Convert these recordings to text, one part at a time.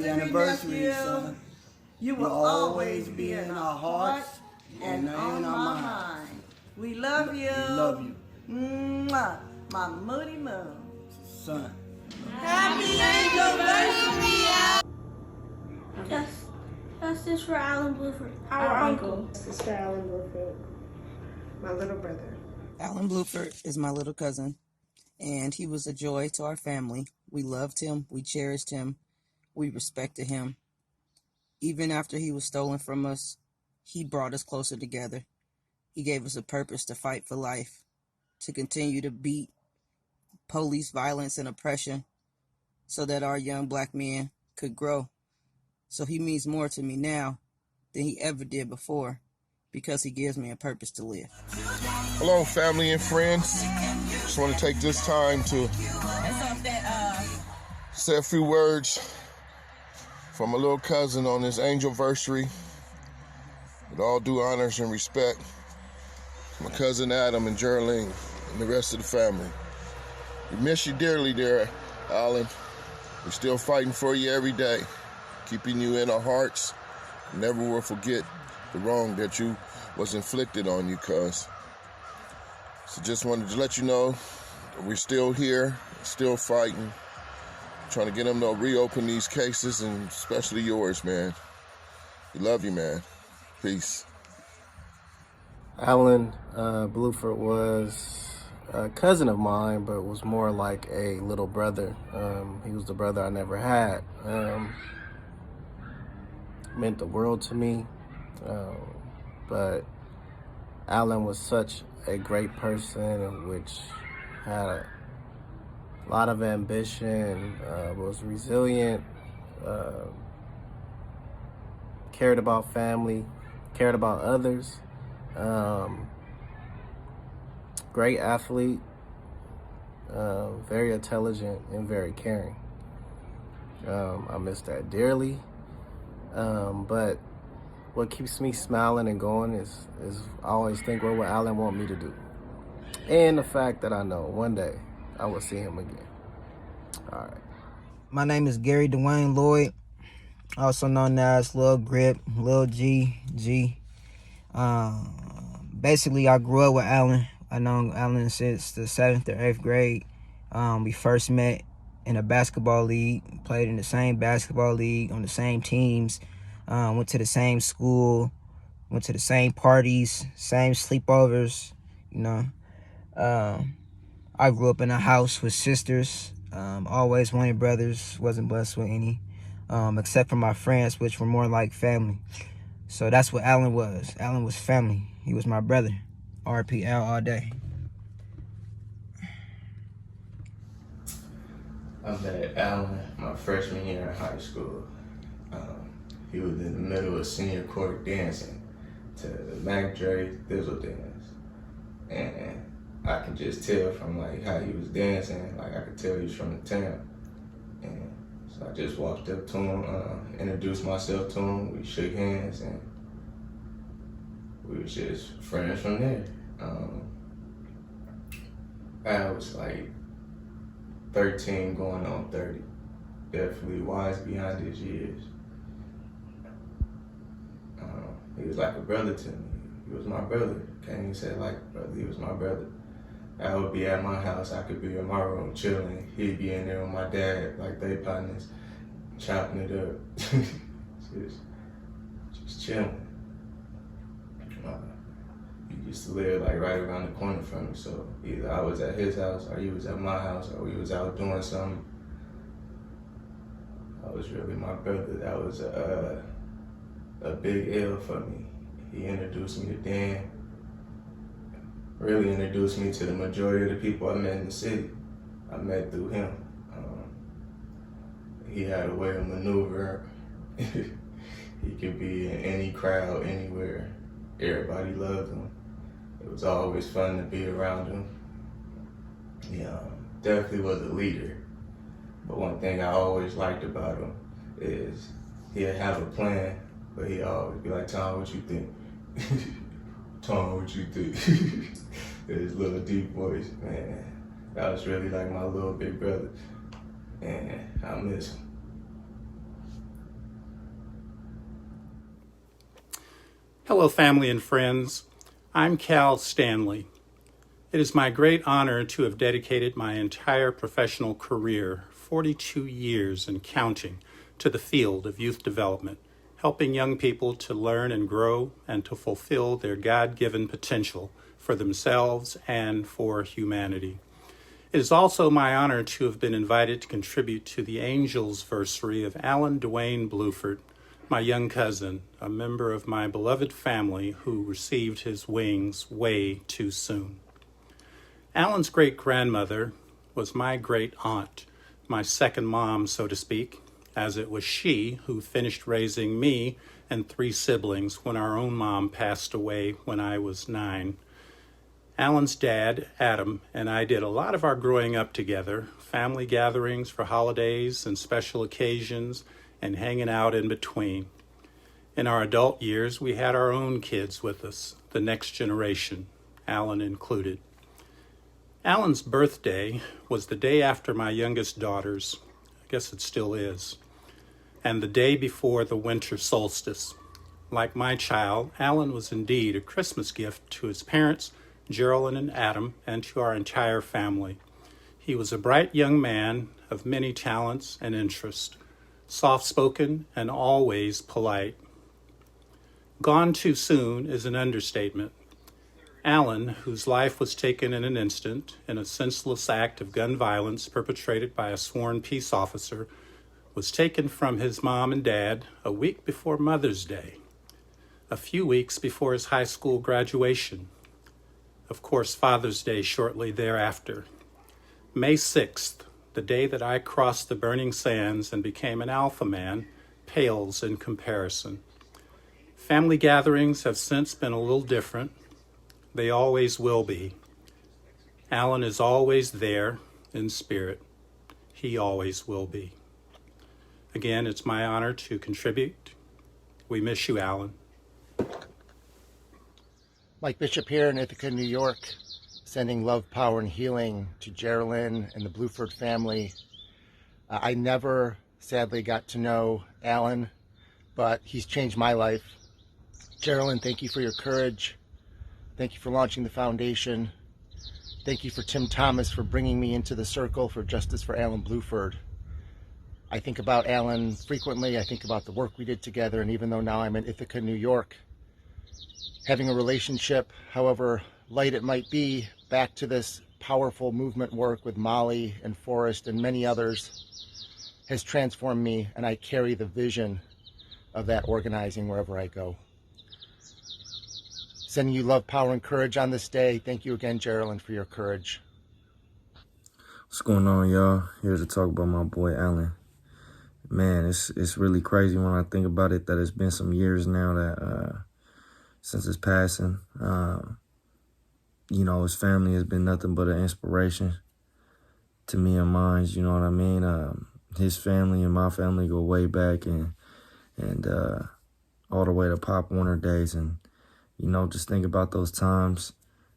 Happy anniversary, son. You will always be in our hearts and on our mind. We love you. We love you. Mwah. My moody moon. Son. Happy Angelversary! Justice for Alan Blueford, our uncle. Justice for Alan Blueford, my little brother. Alan Blueford is my little cousin, and he was a joy to our family. We loved him, we cherished him, we respected him. Even after he was stolen from us, he brought us closer together. He gave us a purpose to fight for life, to continue to beat police violence and oppression so that our young black men could grow. So he means more to me now than he ever did before because he gives me a purpose to live. Hello, family and friends. Just want to take this time to say a few words for my little cousin on his Angelversary. With all due honors and respect, my cousin Adam and Geraldine and the rest of the family. We miss you dearly there, Alan. We're still fighting for you every day, keeping you in our hearts. Never will forget the wrong that you was inflicted on you, cuz. So just wanted to let you know that we're still here, still fighting, trying to get them to reopen these cases, and especially yours, man. We love you, man. Peace. Alan Blueford was a cousin of mine, but was more like a little brother. He was the brother I never had. Meant the world to me. But Alan was such a great person, which had a lot of ambition, was resilient, cared about family, cared about others. Great athlete, very intelligent and very caring. I miss that dearly. But what keeps me smiling and going is I always think, what would Alan want me to do? And the fact that I know one day I will see him again. All right. My name is Gary Dwayne Lloyd, also known as Lil Grip, Lil G. Basically, I grew up with Alan. I know Alan since the 7th or 8th grade. We first met in a basketball league, played in the same basketball league, on the same teams, went to the same school, went to the same parties, same sleepovers, you know. I grew up in a house with sisters, always wanted brothers, wasn't blessed with any, except for my friends, which were more like family. So that's what Alan was. Alan was family. He was my brother. RPL all day. I met Alan my freshman year in high school. He was in the middle of senior court dancing to the Mac Dre Thizzle dance. And I could just tell from like how he was dancing, like I could tell he was from the town. And so I just walked up to him, introduced myself to him, we shook hands, and we was just friends from there. I was like 13 going on 30. Definitely wise behind his years. He was like a brother to me. He was my brother. Can't even say like a brother, he was my brother. I would be at my house, I could be in my room chilling. He'd be in there with my dad, like they partners, chopping it up. just chilling. He used to live like right around the corner from me, so either I was at his house or he was at my house or we was out doing something. That was really my brother. That was a big L for me. He introduced me to Dan, really introduced me to the majority of the people I met in the city. I met through him. He had a way of maneuver. He could be in any crowd, anywhere. Everybody loved him. It was always fun to be around him. He definitely was a leader. But one thing I always liked about him is he'd have a plan, but he'd always be like, Tom, what you think? Tom, what you think? His little deep voice, man. That was really like my little big brother. And I miss him. Hello, family and friends. I'm Cal Stanley. It is my great honor to have dedicated my entire professional career, 42 years and counting, to the field of youth development, helping young people to learn and grow and to fulfill their God-given potential for themselves and for humanity. It is also my honor to have been invited to contribute to the Angelversary of Alan Blueford, my young cousin, a member of my beloved family who received his wings way too soon. Alan's great-grandmother was my great-aunt, my second mom, so to speak, as it was she who finished raising me and 3 siblings when our own mom passed away when I was 9. Alan's dad, Adam, and I did a lot of our growing up together, family gatherings for holidays and special occasions, and hanging out in between. In our adult years, we had our own kids with us, the next generation, Alan included. Alan's birthday was the day after my youngest daughter's, I guess it still is, and the day before the winter solstice. Like my child, Alan was indeed a Christmas gift to his parents, Geraldine and Adam, and to our entire family. He was a bright young man of many talents and interests, soft-spoken and always polite. Gone too soon is an understatement. Alan, whose life was taken in an instant in a senseless act of gun violence perpetrated by a sworn peace officer, was taken from his mom and dad a week before Mother's Day, a few weeks before his high school graduation. Of course, Father's Day shortly thereafter. May 6th, the day that I crossed the burning sands and became an alpha man, pales in comparison. Family gatherings have since been a little different. They always will be. Alan is always there in spirit. He always will be. Again, it's my honor to contribute. We miss you, Alan. Mike Bishop here in Ithaca, New York, sending love, power, and healing to Geraldine and the Blueford family. I never, sadly, got to know Alan, but he's changed my life. Geraldine, thank you for your courage. Thank you for launching the foundation. Thank you for Tim Thomas for bringing me into the circle for justice for Alan Blueford. I think about Alan frequently. I think about the work we did together, and even though now I'm in Ithaca, New York, having a relationship, however light it might be, back to this powerful movement work with Molly and Forrest and many others has transformed me, and I carry the vision of that organizing wherever I go. Sending you love, power, and courage on this day. Thank you again, Geraldine, for your courage. What's going on, y'all? Here to talk about my boy Alan. Man, it's really crazy when I think about it that it's been some years now that since his passing. You know, his family has been nothing but an inspiration to me and mine, you know what I mean? His family and my family go way back and all the way to Pop Warner days. And, you know, just think about those times.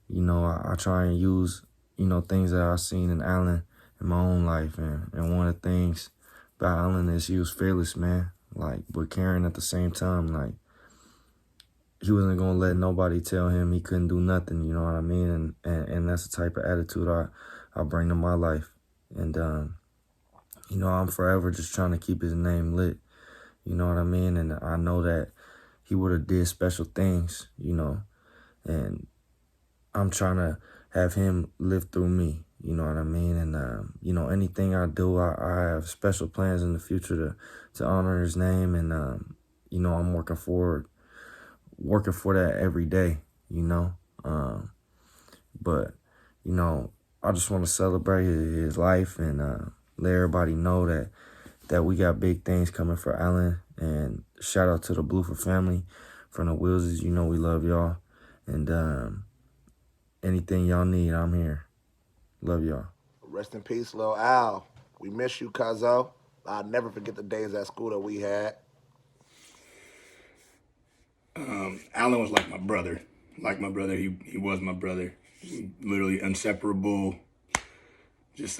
You know, I try and use, you know, things that I've seen in Alan in my own life. And one of the things about Alan is he was fearless, man. Like, but caring at the same time, like, he wasn't going to let nobody tell him he couldn't do nothing, you know what I mean? And that's the type of attitude I bring to my life. And, you know, I'm forever just trying to keep his name lit, you know what I mean? And I know that he would have did special things, you know, and I'm trying to have him live through me, you know what I mean? And, you know, anything I do, I have special plans in the future to honor his name. And, you know, I'm working for that every day, you know. But, you know, I just want to celebrate his life and let everybody know that we got big things coming for Alan. And shout out to the Blueford family from the Willses. You know we love y'all. And anything y'all need, I'm here. Love y'all. Rest in peace, Lil Al. We miss you, Cuzzo. I'll never forget the days at school that we had. Alan was like my brother. He was my brother. Literally inseparable. Just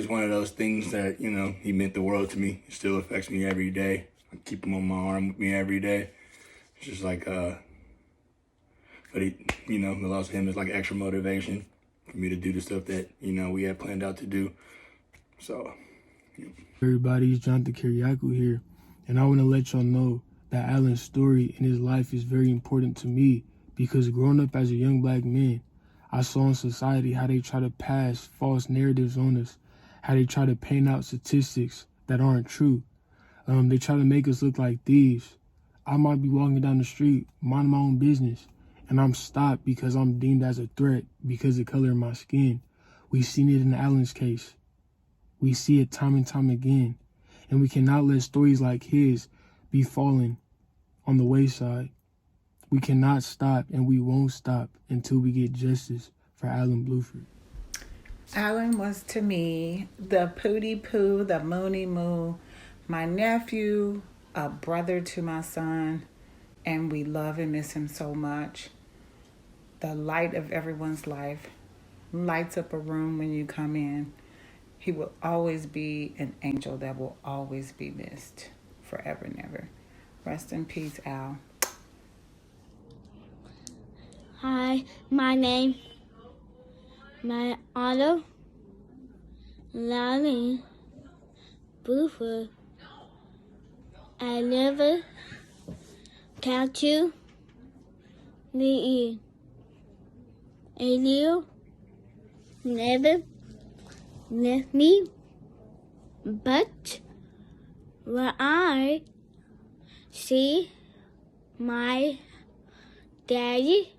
one of those things that, you know, he meant the world to me. It still affects me every day. keep him on my arm with me every day. It's just like, but he, the loss of him is like extra motivation for me to do the stuff that, we had planned out to do. So, Everybody, it's Jonathan Kiriakou here, and I want to let y'all know that Alan's story in his life is very important to me because growing up as a young black man, I saw in society how they try to pass false narratives on us, how they try to paint out statistics that aren't true. They try to make us look like thieves. I might be walking down the street, minding my own business, and I'm stopped because I'm deemed as a threat because of the color of my skin. We've seen it in Alan's case. We see it time and time again, and we cannot let stories like his be falling on the wayside. We cannot stop, and we won't stop until we get justice for Alan Blueford. Alan was to me the Pootie Poo, the Mooney Moo, my nephew, a brother to my son, and we love and miss him so much. The light of everyone's life, lights up a room when you come in. He will always be an angel that will always be missed forever and ever. Rest in peace, Al. Hi, my name, my auto, Alan Blueford. I never catch you, me, and you never left me, but when I see my daddy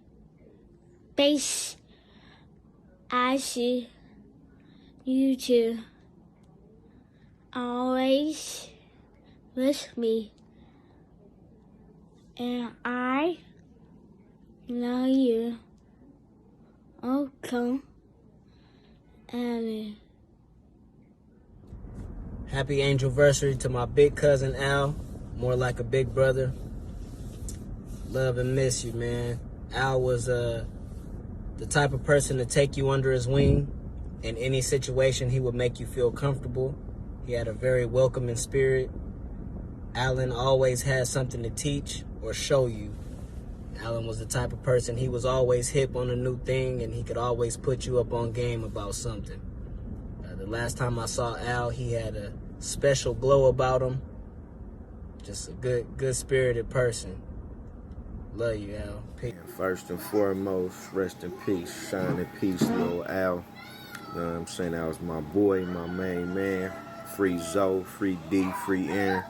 face, I see you two always with me, and I love you. Okay, Alan. Happy Angelversary to my big cousin Al, more like a big brother. Love and miss you, man. Al was the type of person to take you under his wing. In any situation, he would make you feel comfortable. He had a very welcoming spirit. Alan always had something to teach or show you. Alan was the type of person, he was always hip on a new thing, and he could always put you up on game about something. The last time I saw Al, he had a special glow about him. Just a good-spirited person. Love you, Al. Peace. First and foremost, rest in peace, shine in peace, little Al. You know what I'm saying? That was my boy, my main man. Free Zoe, free D, free Aaron.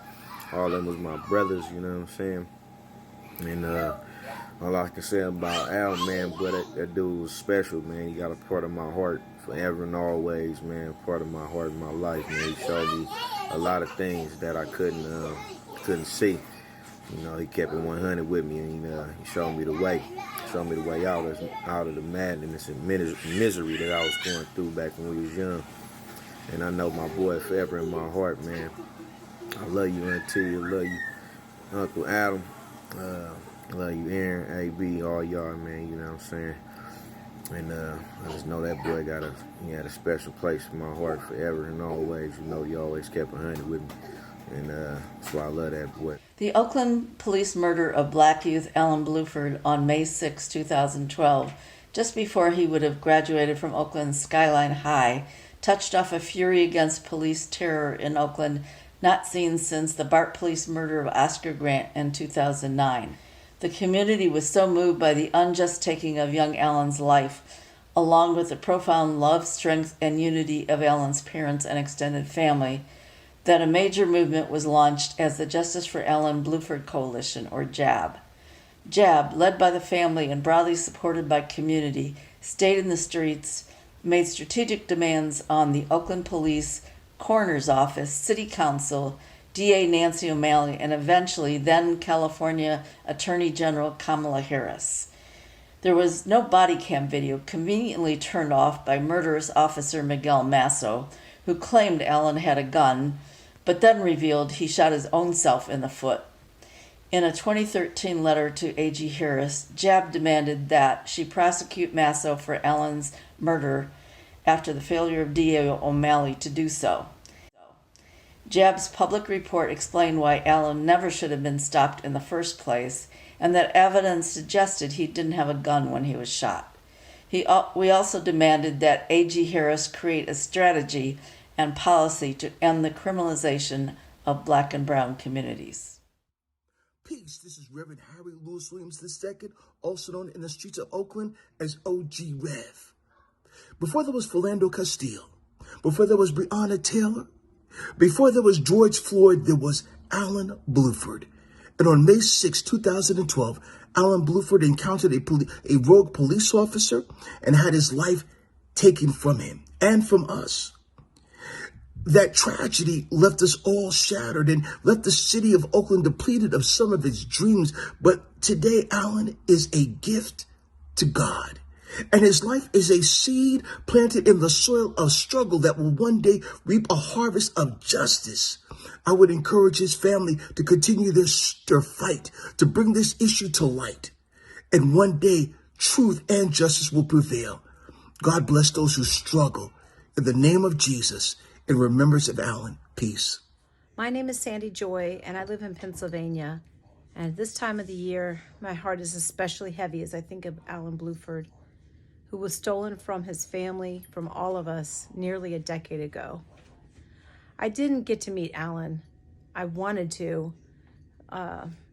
All of them was my brothers, you know what I'm saying? And all I can say about Al, man, but that dude was special, man. He got a part of my heart forever and always, man. Part of my heart and my life, man. He showed me a lot of things that I couldn't see. You know, he kept it 100 with me, and he showed me the way. Showed me the way out of the madness and misery that I was going through back when we was young. And I know my boy forever in my heart, man. I love you, Auntie. I love you, Uncle Adam. I love you, Aaron, AB, all y'all, man. You know what I'm saying? And I just know that boy he had a special place in my heart forever and always. You know, he always kept 100 with me. And that's why I love that boy. The Oakland police murder of black youth Alan Blueford on May 6, 2012, just before he would have graduated from Oakland's Skyline High, touched off a fury against police terror in Oakland not seen since the BART police murder of Oscar Grant in 2009. The community was so moved by the unjust taking of young Alan's life, along with the profound love, strength, and unity of Alan's parents and extended family, that a major movement was launched as the Justice for Alan Blueford Coalition, or JAB. JAB, led by the family and broadly supported by community, stayed in the streets, made strategic demands on the Oakland Police, Coroner's Office, City Council, DA Nancy O'Malley, and eventually then California Attorney General Kamala Harris. There was no body cam video, conveniently turned off by murderous officer Miguel Masso, who claimed Alan had a gun, but then revealed he shot his own self in the foot. In a 2013 letter to A.G. Harris, JAB demanded that she prosecute Masso for Alan's murder after the failure of DA O'Malley to do so. Jabb's public report explained why Alan never should have been stopped in the first place, and that evidence suggested he didn't have a gun when he was shot. We also demanded that A.G. Harris create a strategy and policy to end the criminalization of black and brown communities. Peace, this is Reverend Harry Lewis Williams II, also known in the streets of Oakland as OG Rev. Before there was Philando Castile, before there was Breonna Taylor, before there was George Floyd, there was Alan Blueford. And on May 6, 2012, Alan Blueford encountered a rogue police officer and had his life taken from him and from us. That tragedy left us all shattered and left the city of Oakland depleted of some of its dreams. But today, Alan is a gift to God. And his life is a seed planted in the soil of struggle that will one day reap a harvest of justice. I would encourage his family to continue their fight, to bring this issue to light. And one day, truth and justice will prevail. God bless those who struggle. In the name of Jesus, in remembrance of Alan, peace. My name is Sandy Joy, and I live in Pennsylvania. And at this time of the year, my heart is especially heavy as I think of Alan Blueford, who was stolen from his family, from all of us, nearly a decade ago. I didn't get to meet Alan. I wanted to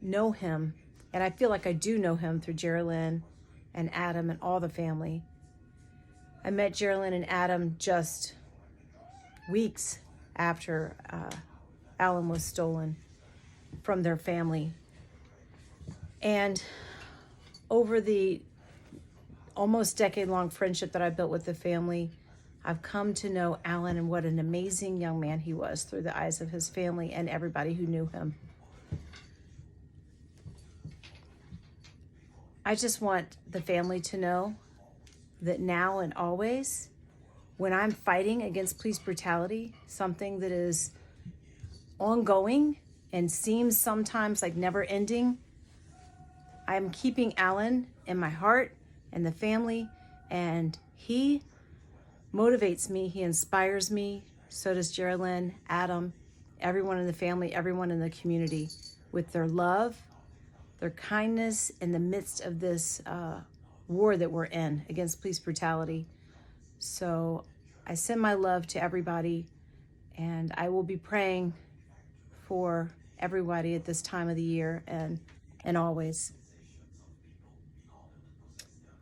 know him, and I feel like I do know him through Geraldine and Adam and all the family. I met Geraldine and Adam just weeks after Alan was stolen from their family. And over the almost decade-long friendship that I built with the family, I've come to know Alan and what an amazing young man he was through the eyes of his family and everybody who knew him. I just want the family to know that now and always, when I'm fighting against police brutality, something that is ongoing and seems sometimes like never ending, I'm keeping Alan in my heart and the family, and he motivates me, he inspires me. So does Geraldine, Adam, everyone in the family, everyone in the community, with their love, their kindness in the midst of this war that we're in against police brutality. So I send my love to everybody, and I will be praying for everybody at this time of the year and always.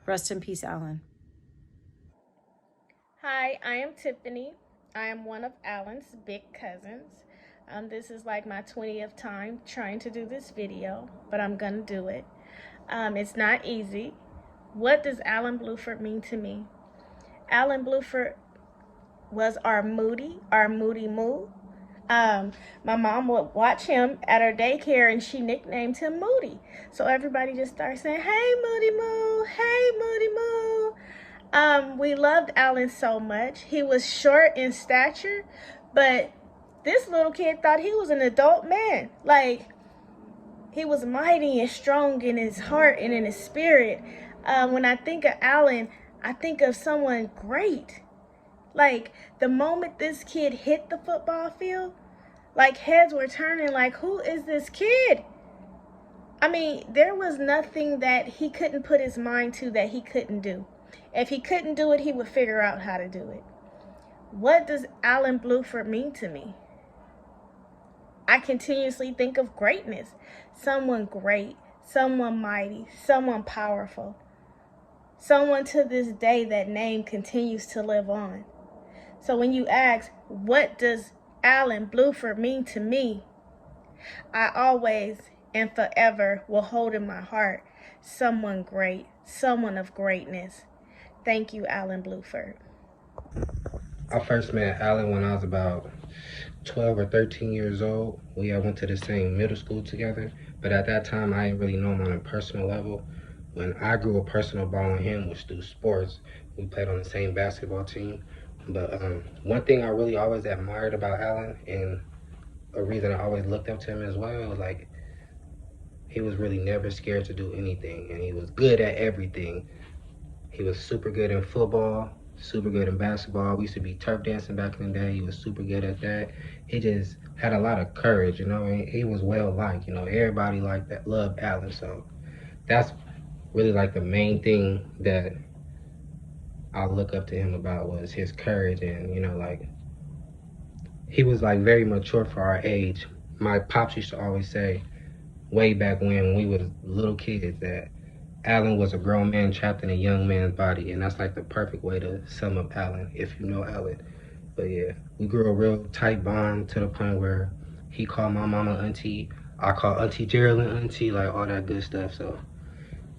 Rest in peace, Alan. Hi, I am Tiffany. I am one of Alan's big cousins. This is like my 20th time trying to do this video, but I'm gonna do it. It's not easy. What does Alan Blueford mean to me? Alan Blueford was our Moody Moo. My mom would watch him at her daycare and she nicknamed him Moody. So everybody just started saying, "Hey Moody Moo, hey Moody Moo." We loved Alan so much. He was short in stature, but this little kid thought he was an adult man. Like, he was mighty and strong in his heart and in his spirit. When I think of Alan, I think of someone great. Like, the moment this kid hit the football field, like, heads were turning, like, who is this kid? I mean, there was nothing that he couldn't put his mind to that he couldn't do. If he couldn't do it, he would figure out how to do it. What does Alan Blueford mean to me? I continuously think of greatness. Someone great, someone mighty, someone powerful. Someone to this day that name continues to live on. So when you ask, what does Alan Blueford mean to me? I always and forever will hold in my heart someone great, someone of greatness. Thank you, Alan Blueford. I first met Alan when I was about 12 or 13 years old. We went to the same middle school together, but at that time I didn't really know him on a personal level. When I grew a personal bond with him was through sports. We played on the same basketball team. But one thing I really always admired about Alan, and a reason I always looked up to him as well, was like, he was really never scared to do anything, and he was good at everything. He was super good in football, super good in basketball. We used to be turf dancing back in the day. He was super good at that. He just had a lot of courage, you know, and he was well liked, you know. Everybody liked that, loved Alan. So that's really like the main thing that I look up to him about was his courage, and you know, like he was like very mature for our age. My pops used to always say way back when we was little kids that Alan was a grown man trapped in a young man's body, and that's like the perfect way to sum up Alan, if you know Alan. But yeah, we grew a real tight bond to the point where he called my mama auntie, I call Auntie Geraldine auntie, like all that good stuff. So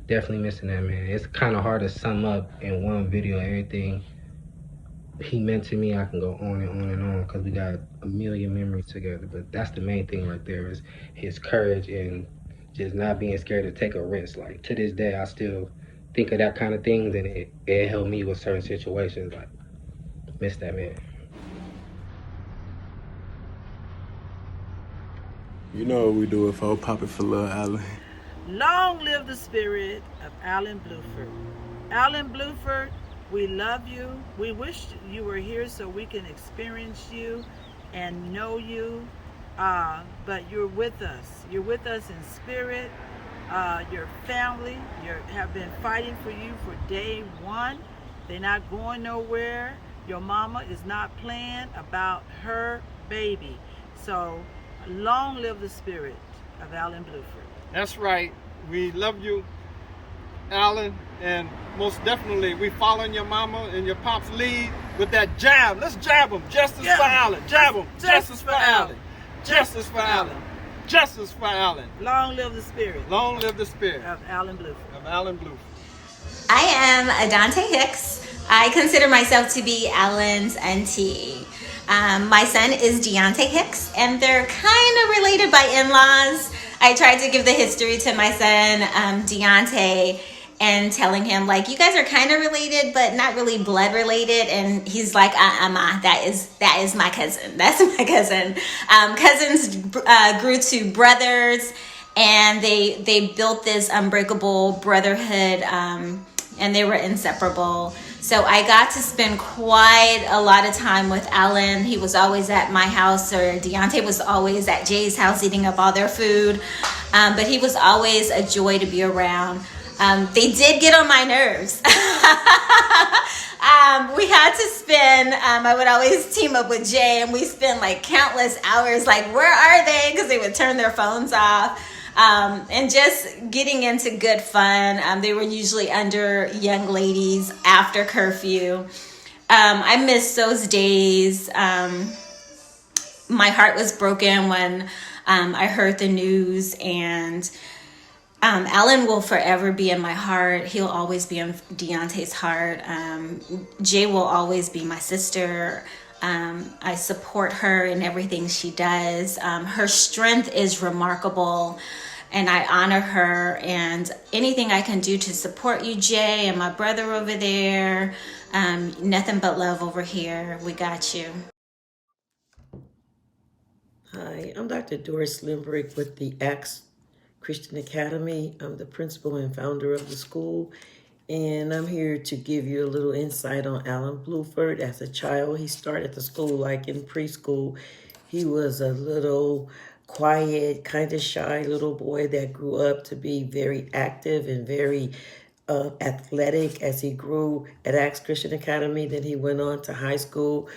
definitely missing that man. It's kind of hard to sum up in one video everything he meant to me. I can go on and on and on because we got a million memories together. But that's the main thing right there is his courage and just not being scared to take a risk. Like to this day, I still think of that kind of things, and it helped me with certain situations. Like miss that man. You know what we do it for, pop it for Lil Alan. Long live the spirit of Alan Blueford. Alan Blueford, we love you. We wish you were here so we can experience you and know you. But you're with us. You're with us in spirit. Your family have been fighting for you for day one. They're not going nowhere. Your mama is not playing about her baby. So long live the spirit of Alan Blueford. That's right. We love you, Alan, and most definitely we following your mama and your pop's lead with that jab. Let's jab them. Justice for Alan. Jab them. Justice for Alan. Justice for Alan. Justice for Alan. Long live the spirit. Long live the spirit of Alan Blueford. Of Alan Blueford. I am Adante Hicks. I consider myself to be Alan's auntie. My son is Deontay Hicks, and they're kind of related by in-laws. I tried to give the history to my son, Deontay, and telling him, like, you guys are kind of related, but not really blood related. And he's like, Ma, that is my cousin. That's my cousin. Cousins grew to brothers, and they built this unbreakable brotherhood, and they were inseparable. So I got to spend quite a lot of time with Alan. He was always at my house, or Deontay was always at Jay's house eating up all their food. But he was always a joy to be around. They did get on my nerves. We had to spend, I would always team up with Jay, and we spent like countless hours like, where are they? Because they would turn their phones off. And just getting into good fun. They were usually under young ladies after curfew. I miss those days. My heart was broken when I heard the news, and Alan will forever be in my heart. He'll always be in Deontay's heart. Jay will always be my sister. I support her in everything she does. Her strength is remarkable, and I honor her. And anything I can do to support you, Jay, and my brother over there, nothing but love over here. We got you. Hi, I'm Dr. Doris Limbrick with the Acts Christian Academy. I'm the principal and founder of the school, and I'm here to give you a little insight on Alan Blueford. As a child, he started the school like in preschool. He was a little quiet, kind of shy little boy that grew up to be very active and very athletic as he grew at Acts Christian Academy. Then he went on to high school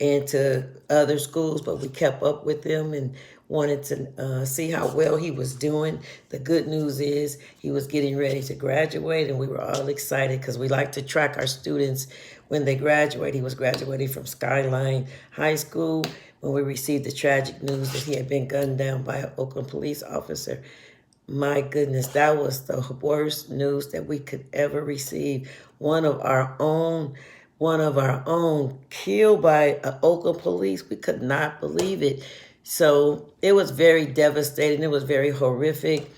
and to other schools, but we kept up with him and wanted to see how well he was doing. The good news is he was getting ready to graduate, and we were all excited because we like to track our students when they graduate. He was graduating from Skyline High School when we received the tragic news that he had been gunned down by an Oakland police officer. My goodness, that was the worst news that we could ever receive. One of our own killed by an Oakland police. We could not believe it. So it was very devastating. It was very horrific.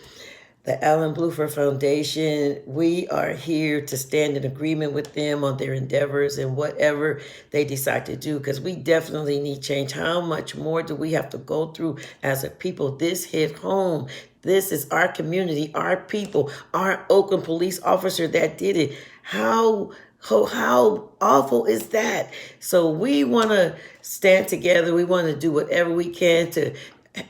The Alan Blueford Foundation, we are here to stand in agreement with them on their endeavors and whatever they decide to do, because we definitely need change. How much more do we have to go through as a people? This hit home. This is our community, our people, our Oakland police officer that did it. How How awful is that? So we want to stand together. We want to do whatever we can to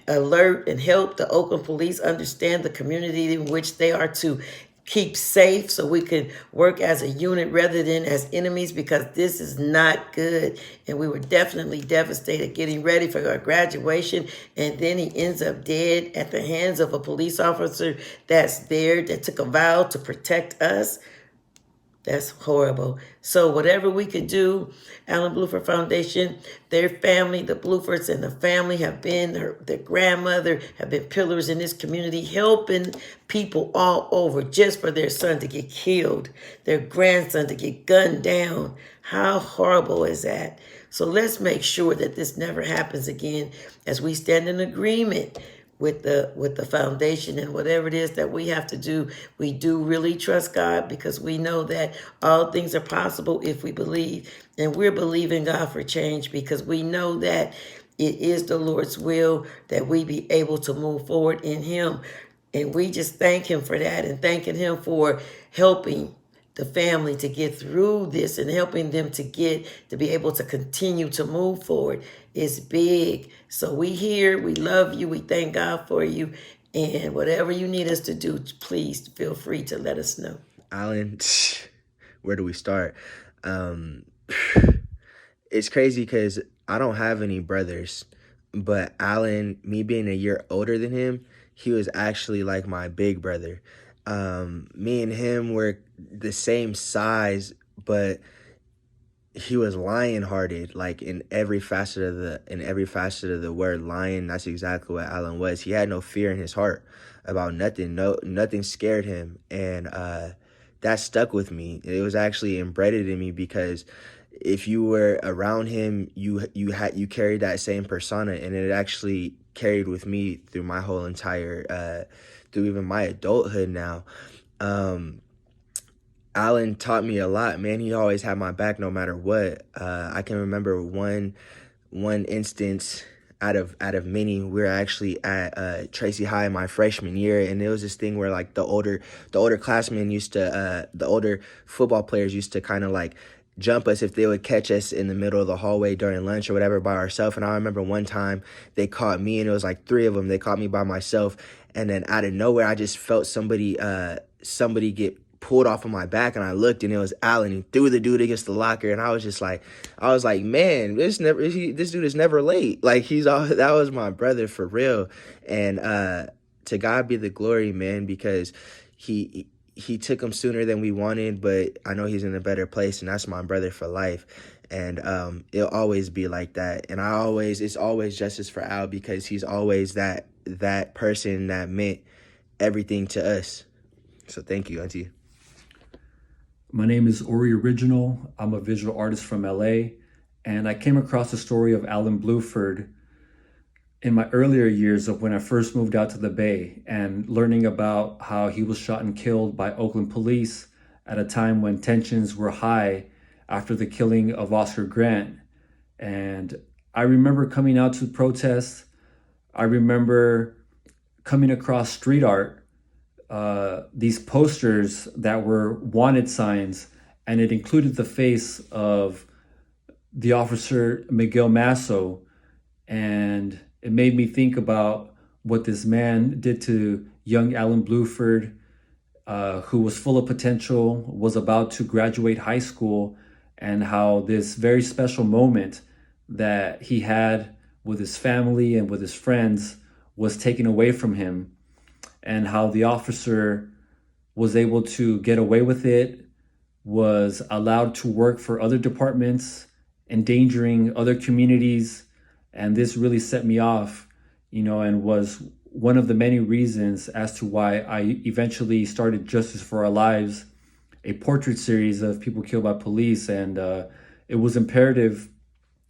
alert and help the Oakland police understand the community in which they are to keep safe, so we can work as a unit rather than as enemies, because this is not good. And we were definitely devastated getting ready for our graduation, and then he ends up dead at the hands of a police officer that's there that took a vow to protect us. That's horrible. So whatever we could do, Alan Blueford Foundation, their family, the Bluefords and the family have been, their grandmother have been pillars in this community, helping people all over just for their son to get killed, their grandson to get gunned down. How horrible is that? So let's make sure that this never happens again as we stand in agreement with the foundation and whatever it is that we have to do. We do really trust God, because we know that all things are possible if we believe. And we're believing God for change, because we know that it is the Lord's will that we be able to move forward in Him. And we just thank Him for that, and thanking Him for helping the family to get through this and helping them to be able to continue to move forward is big. So we here, we love you, we thank God for you, and whatever you need us to do, please feel free to let us know. Alan, where do we start? It's crazy because I don't have any brothers, but Alan, me being a year older than him, he was actually like my big brother. Me and him were the same size, but he was lion-hearted, like in every facet of the word lion. That's exactly what Alan was. He had no fear in his heart about nothing. Nothing scared him, and that stuck with me. It was actually embedded in me, because if you were around him, you carried that same persona, and it actually carried with me through my whole entire through even my adulthood now. Alan taught me a lot, man. He always had my back no matter what. I can remember one instance out of many. We were actually at Tracy High my freshman year, and it was this thing where like the older classmen used to the older football players used to kind of like jump us if they would catch us in the middle of the hallway during lunch or whatever by ourselves. And I remember one time they caught me, and it was like 3 of them. They caught me by myself, and then out of nowhere I just felt somebody get pulled off of my back, and I looked, and it was Alan. He threw the dude against the locker, and I was like, man, this dude is never late. Like that was my brother for real. And to God be the glory, man, because he took him sooner than we wanted, but I know he's in a better place, and that's my brother for life. And it'll always be like that. And it's always justice for Al, because he's always that person that meant everything to us. So thank you, Auntie. My name is Ori Original. I'm a visual artist from LA, and I came across the story of Alan Blueford in my earlier years of when I first moved out to the Bay, and learning about how he was shot and killed by Oakland police at a time when tensions were high after the killing of Oscar Grant. And I remember coming out to protest. I remember coming across street art, these posters that were wanted signs, and it included the face of the officer Miguel Masso. And it made me think about what this man did to young Alan Blueford, who was full of potential, was about to graduate high school, and how this very special moment that he had with his family and with his friends was taken away from him, and how the officer was able to get away with it, was allowed to work for other departments, endangering other communities. And this really set me off, and was one of the many reasons as to why I eventually started Justice for Our Lives, a portrait series of people killed by police. And it was imperative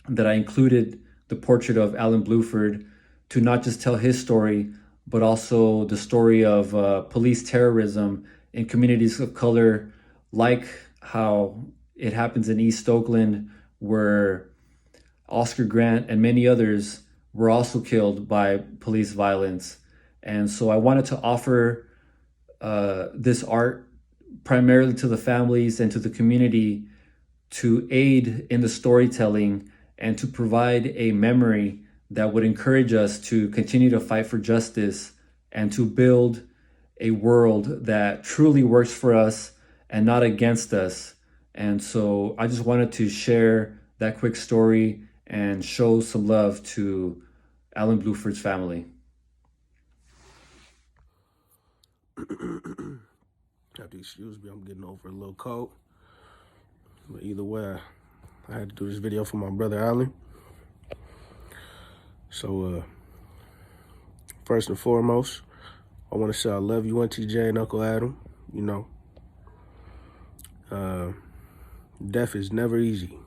that I included the portrait of Alan Blueford to not just tell his story, but also the story of police terrorism in communities of color, like how it happens in East Oakland, where Oscar Grant and many others were also killed by police violence. And so I wanted to offer this art primarily to the families and to the community, to aid in the storytelling and to provide a memory that would encourage us to continue to fight for justice and to build a world that truly works for us and not against us. And so I just wanted to share that quick story and show some love to Alan Blueford's family. Have to excuse me, I'm getting over a little cold. But either way, I had to do this video for my brother Alan. So, first and foremost, I want to say I love you, Auntie Jay and Uncle Adam. You know, death is never easy.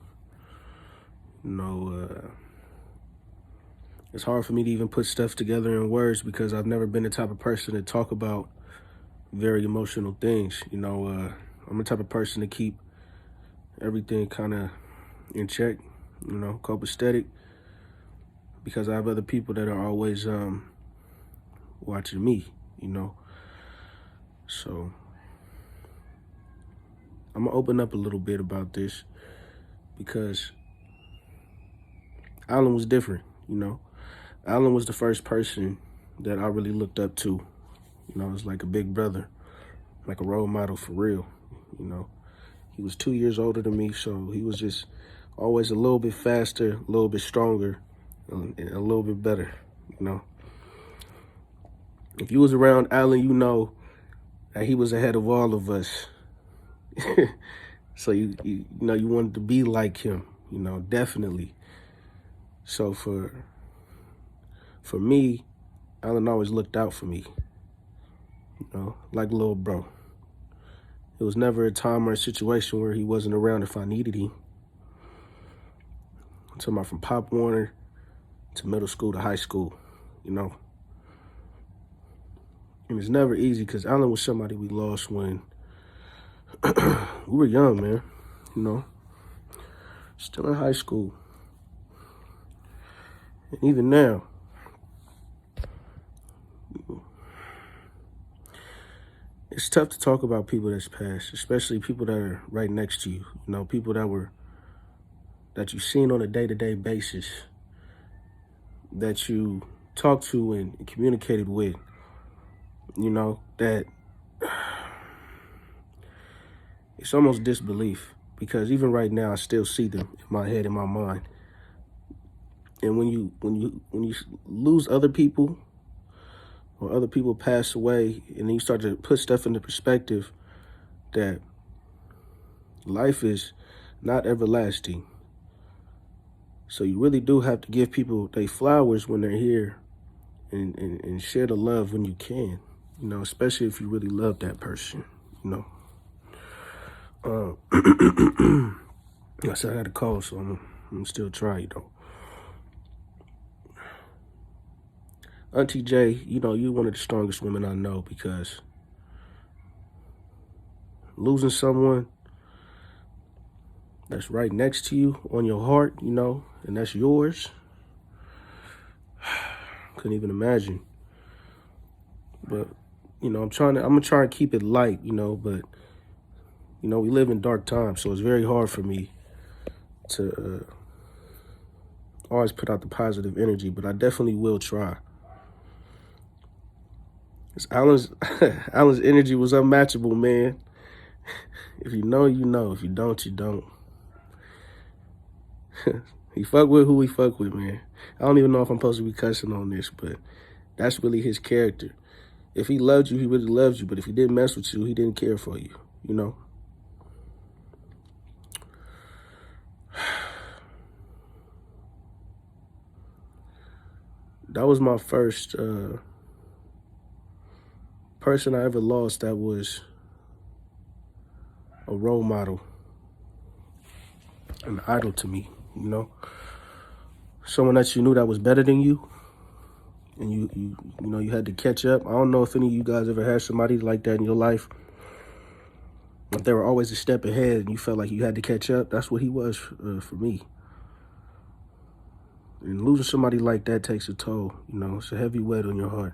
You know, it's hard for me to even put stuff together in words because I've never been the type of person to talk about very emotional things. You know, I'm the type of person to keep everything kind of in check, you know, copacetic, because I have other people that are always watching me, you know. So I'm gonna open up a little bit about this because Alan was different, you know. Alan was the first person that I really looked up to. You know, it was like a big brother, like a role model for real, you know. He was 2 years older than me, so he was just always a little bit faster, a little bit stronger, and a little bit better, you know. If you was around Alan, you know that he was ahead of all of us. So you know, you wanted to be like him, you know, definitely. So for me, Alan always looked out for me, you know, like a little bro. It was never a time or a situation where he wasn't around if I needed him. I'm talking about from Pop Warner to middle school to high school, you know. And it's never easy because Alan was somebody we lost when we were young, man, you know, still in high school. And even now, it's tough to talk about people that's passed, especially people that are right next to you, you know, people that you've seen on a day-to-day basis, that you talked to and communicated with, you know, that it's almost disbelief, because even right now I still see them in my head, in my mind. And when you lose other people, or other people pass away, and then you start to put stuff into perspective, that life is not everlasting. So you really do have to give people their flowers when they're here, and share the love when you can, you know, especially if you really love that person, you know. I said I had a cold, so I'm still trying, though. Auntie Jay, you know, you're one of the strongest women I know, because losing someone that's right next to you, on your heart, you know, and that's yours, couldn't even imagine. But, you know, I'm gonna try and keep it light, you know, but, you know, we live in dark times, so it's very hard for me to always put out the positive energy, but I definitely will try. Alan's energy was unmatchable, man. If you know, you know. If you don't, you don't. He fuck with who he fuck with, man. I don't even know if I'm supposed to be cussing on this, but that's really his character. If he loved you, he really loved you. But if he didn't mess with you, he didn't care for you, you know? That was my first person I ever lost that was a role model, an idol to me, you know? Someone that you knew that was better than you, and you know, you had to catch up. I don't know if any of you guys ever had somebody like that in your life, but they were always a step ahead and you felt like you had to catch up. That's what he was for me. And losing somebody like that takes a toll, you know? It's a heavy weight on your heart.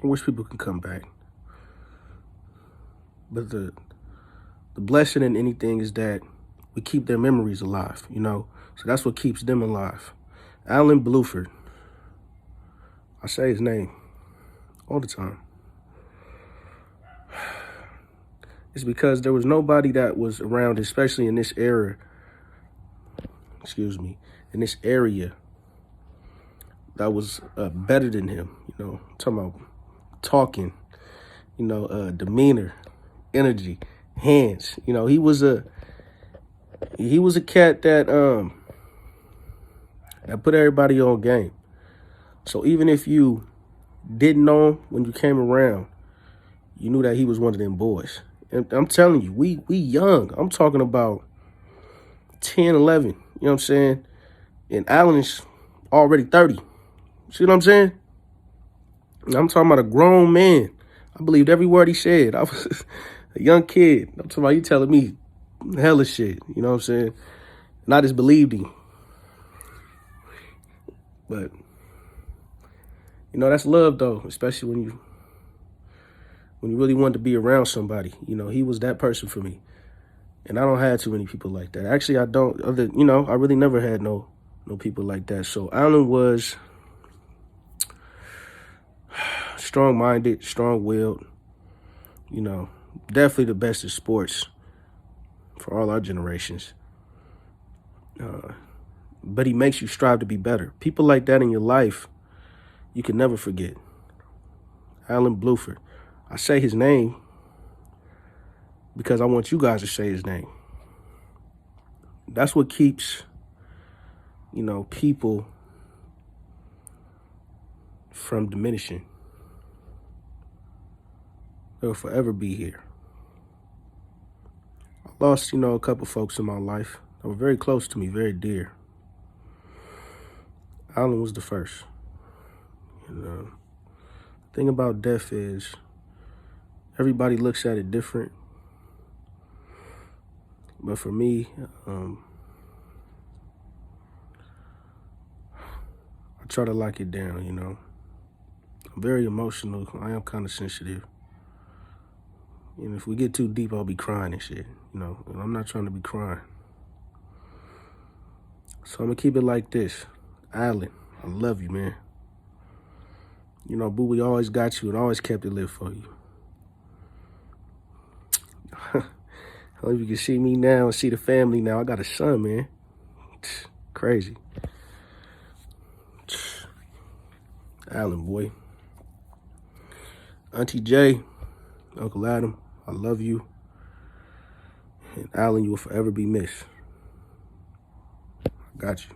I wish people can come back. But the blessing in anything is that we keep their memories alive, you know? So that's what keeps them alive. Alan Blueford. I say his name all the time. It's because there was nobody that was around, especially in this era, in this area, that was better than him, you know? I'm talking about talking, you know, demeanor, energy, hands. You know, he was a cat that put everybody on game. So even if you didn't know him when you came around, you knew that he was one of them boys. And I'm telling you, we young. I'm talking about 10, 11, you know what I'm saying? And Alan is already 30. See what I'm saying? And I'm talking about a grown man. I believed every word he said. I was a young kid. I'm talking about you telling me hella shit, you know what I'm saying? And I just believed him. But, you know, that's love, though, especially when you really want to be around somebody. You know, he was that person for me. And I don't have too many people like that. Actually, I don't. You know, I really never had no people like that. So Alan was strong-minded, strong-willed, you know, definitely the best at sports for all our generations. But he makes you strive to be better. People like that in your life, you can never forget. Alan Blueford. I say his name because I want you guys to say his name. That's what keeps, you know, people from diminishing. They'll forever be here. I lost, you know, a couple folks in my life that were very close to me, very dear. Alan was the first. And the thing about death is everybody looks at it different. But for me, I try to lock it down, you know. I'm very emotional. I am kind of sensitive. And if we get too deep, I'll be crying and shit, you know. And I'm not trying to be crying. So I'm going to keep it like this. Alan, I love you, man. You know, boo, we always got you and always kept it lit for you. I hope you can see me now and see the family now. I got a son, man. Crazy. Alan, boy. Auntie J, Uncle Adam, I love you. And Alan, you will forever be missed. I got you.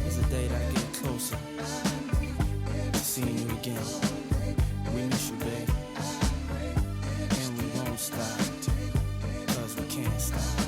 Is a day that I get closer to seeing you again. We miss you, babe. And we won't stop, 'cause we can't stop.